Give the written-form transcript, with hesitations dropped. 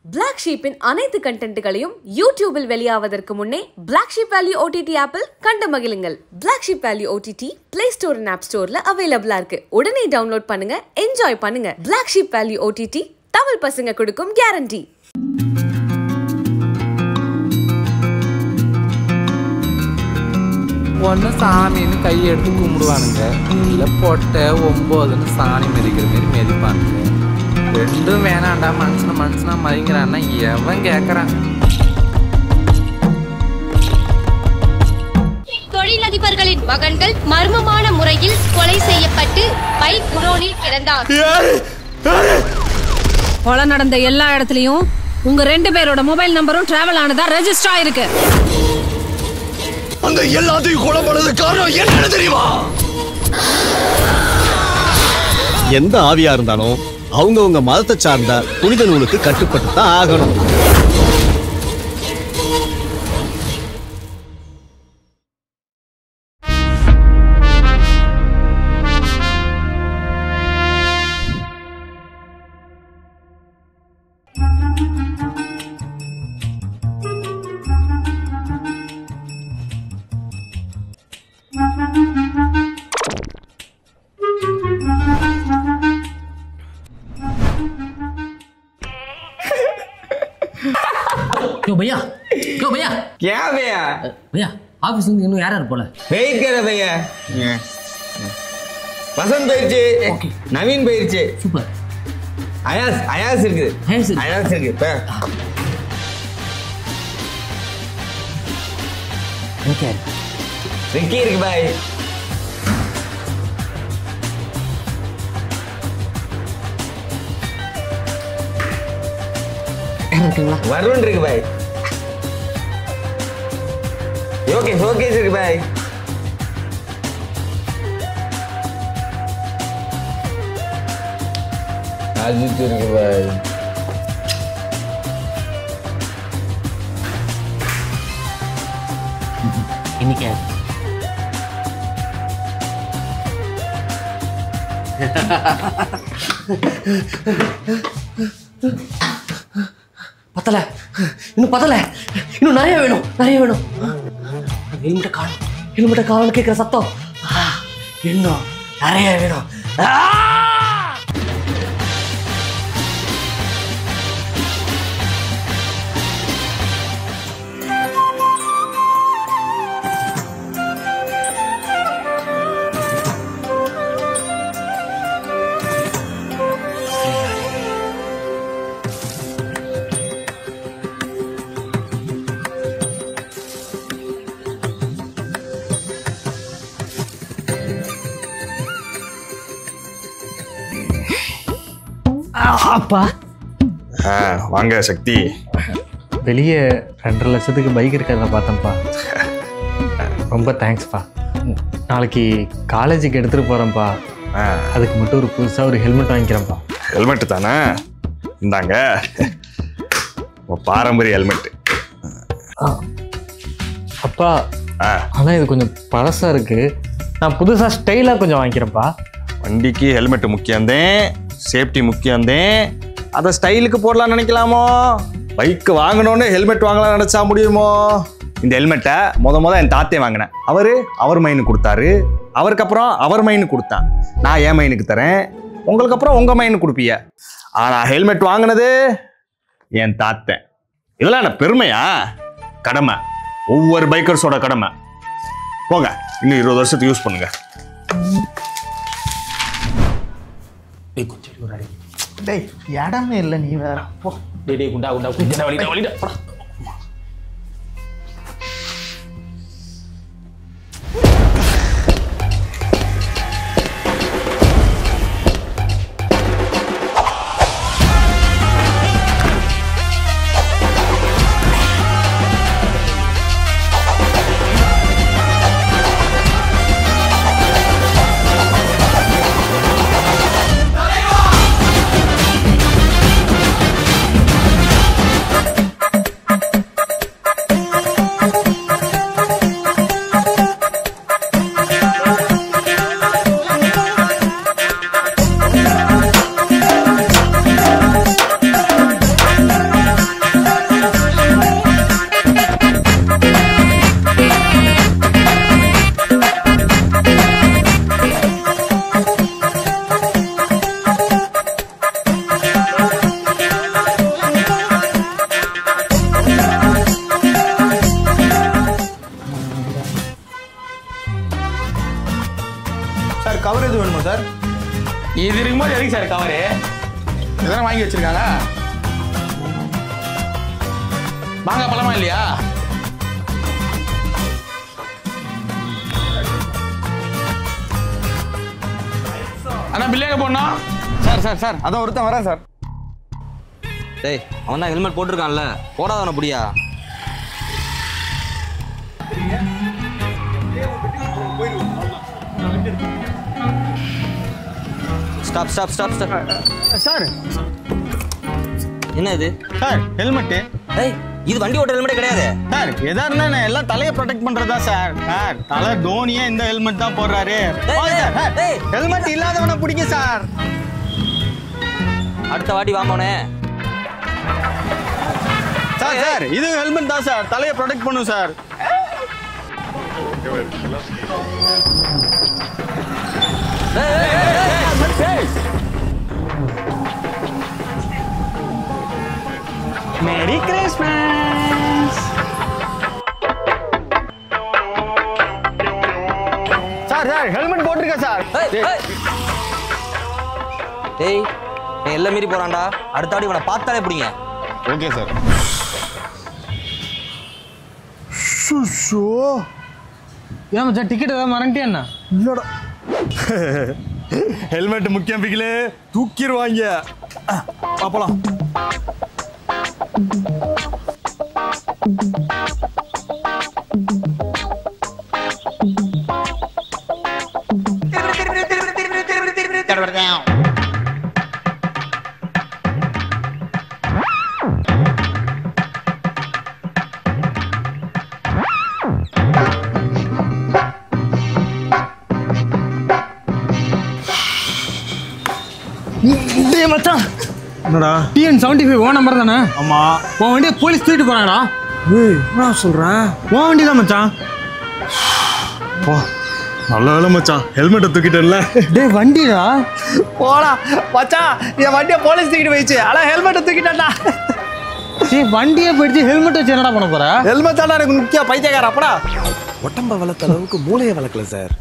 Black Sheep in அனைத்து கண்டென்ட்களையும் யூடியூபில் வெளியாவதற்கு முன்னே Black Sheep Value OTT ஆப்பில் கண்டு மகிழுங்கள். Black Sheep Value OTT Play Store and App Storeல அவைலபிளா இருக்கு. உடனே டவுன்லோட் பண்ணுங்க, என்ஜாய் பண்ணுங்க. Black Sheep Value OTT Tamil பசங்க கொடுக்கும் கேரண்டி. ஒன்று சாமின்னு கையை எடுத்து கும்பிடுவானுங்க, இல்லை பொட்டை 9ன்னு சாணி மிதிக்கிற மாரி மிதிப்பானுங்க. ரெண்டும் வேணாண்டா, மனுஷனா மதிங்கிறான்னா எவன் கேட்குறான்? தொழிலதிபர்களின் மகன்கள் மர்மமான முறையில் கொலை செய்யப்பட்டு பைக் குடோனில் கிடந்தார். கொலை நடந்த எல்லா இடத்துலயும் உங்க 2 பேரோட மொபைல் நம்பரும் டிராவல் ஆனதா ரெஜிஸ்டர் ஆயிருக்கு. அந்த எல்லாத்தையும் கொலை பண்ணது காரணம் என்னன்னு தெரியுமா? எந்த ஆவியா இருந்தாலும் அவங்க மதத்தை சார்ந்த புனித நூலுக்கு கட்டுப்பட்டு தான் ஆகணும். भैया क्यों भैया क्या भैया भैया ऑफिस में இன்னும் யார் போல வெயிட் கர भैया வசந்த் போயிருச்சு, நவீன் போயிருச்சு, சூப்பர், அயாஸ் இருக்கு ரிக்கி இருக்கு பாய். வருண் இருக்கு பாய். ஷோகேஸ் இருக்கு பாய். அஜித் இருக்கு பாய். இன்னைக்கு பத்தல, இன்னும் நிறைய வேணும். ஹெல்மெட்டை காணும் கேட்கிற சத்தம் இன்னும் நிறைய வேணும். அப்பா வாங்க சக்தி. வெளியே 2.5 லட்சத்துக்கு பைக் இருக்கிறத பார்த்தேன்ப்பா. ரொம்ப தேங்க்ஸ்ப்பா. நாளைக்கு காலேஜுக்கு எடுத்துகிட்டு போகிறேன்ப்பா. அதுக்கு மட்டும் ஒரு புதுசாக ஒரு ஹெல்மெட் வாங்கிக்கிறேன்ப்பா. ஹெல்மெட்டு தானே, இந்தாங்க பாரம்பரிய ஹெல்மெட்டு. அப்பா ஆனால் இது கொஞ்சம் பழசாக இருக்குது, நான் புதுசாக ஸ்டைலாக கொஞ்சம் வாங்கிக்கிறேன்ப்பா. வண்டிக்கு ஹெல்மெட்டு முக்கியந்தேன், சேஃப்டி முக்கியந்தேன். அதை ஸ்டைலுக்கு போடலாம்னு நினைக்கலாமோ? பைக்கு வாங்கணுன்னு ஹெல்மெட் வாங்கலாம் நினச்சா முடியுமோ? இந்த ஹெல்மெட்டை முத என் தாத்தே வாங்கினேன். அவர் மைனுக்கு கொடுத்தாரு, அவருக்கு அப்புறம் அவர் மைனுக்கு கொடுத்தான். நான் என் மைனுக்கு தரேன், உங்களுக்கு அப்புறம் உங்கள் மைனுக்கு கொடுப்பீங்க. ஆனால் ஹெல்மெட் வாங்கினது என் தாத்தன். இதெல்லாம் என்ன பெருமையா? கடமை, ஒவ்வொரு பைக்கர்ஸோட கடமை. போங்க, இன்னும் 20 வருஷத்துக்கு யூஸ் பண்ணுங்க. இடமே இல்லை, நீ வேற போ. குண்டா வலிடா. இது இருக்கும்போது எதுக்கு சார் கவரு இதெல்லாம் வாங்கி வச்சிருக்காங்க மாங்காய் பழமா இல்லையா அண்ணா பில்லேங்க போனா சார் சார் சார் அதான் ஒருத்தன் வரேன் சார் டேய் அவன் தான் ஹெல்மெட் போட்டிருக்கான்ல போடாதவன புடியா stop stop stop stop sir என்ன இது சார் ஹெல்மெட்டு டேய் இது வண்டி ஓட்ட ஹெல்மெட்டே கிடையாது சார் எதா இருந்தா நான் எல்லாம் தலையை ப்ரொடெக்ட் பண்றதா சார் சார் தலை தோனியே இந்த ஹெல்மெட் தான் போடுறாரு ஹெல்மெட் இல்லாதவனை பிடிக்க சார் அடுத்த வாட்டி வாமோனே சார் சார் இது ஹெல்மெட் தான் சார் தலையை ப்ரொடெக்ட் பண்ணும் sir merry Christmas sir sir helmet போட்டிருக்க சார் டேய் நீ எல்லாம் மீறி போறான்டா அடுத்த வாட்டி இவனை பார்த்தாலே பிடிங்க ஓகே சார் ஏன் மச்சான் டிக்கெட் ஏதாவது மறந்துட்டியா என்ன இல்லடா ஹெல்மெட் முக்கியம் பிகிலே தூக்கிடுவாங்க பாப்பலாம் மச்சான் என்னடா TN75 ஓ நம்பர் தானே ஆமா உன் வண்டியை போலீஸ் தூக்கிட்டு போறாங்கடா என்ன சொல்றேன் உன் வண்டி தான் மச்சான் போ நல்ல வேலை மச்சான் ஹெல்மெட்டை தூக்கிட்டேன்ல டேய் வண்டிடா போடா மச்சான் என் வண்டியை போலீஸ் தூக்கிட்டு போயிடுச்சு ஆனா ஹெல்மெட்டை தூக்கிட்டேன்டா டேய் வண்டியை போயிடுச்சு ஹெல்மெட் வச்சு என்னடா பண்ண போற ஹெல்மெட் தானே எனக்கு முக்கியம் பைத்தியக்கார அப்படா உடம்ப வளர்த்த அளவுக்கு மூளையை வளர்க்கல சார்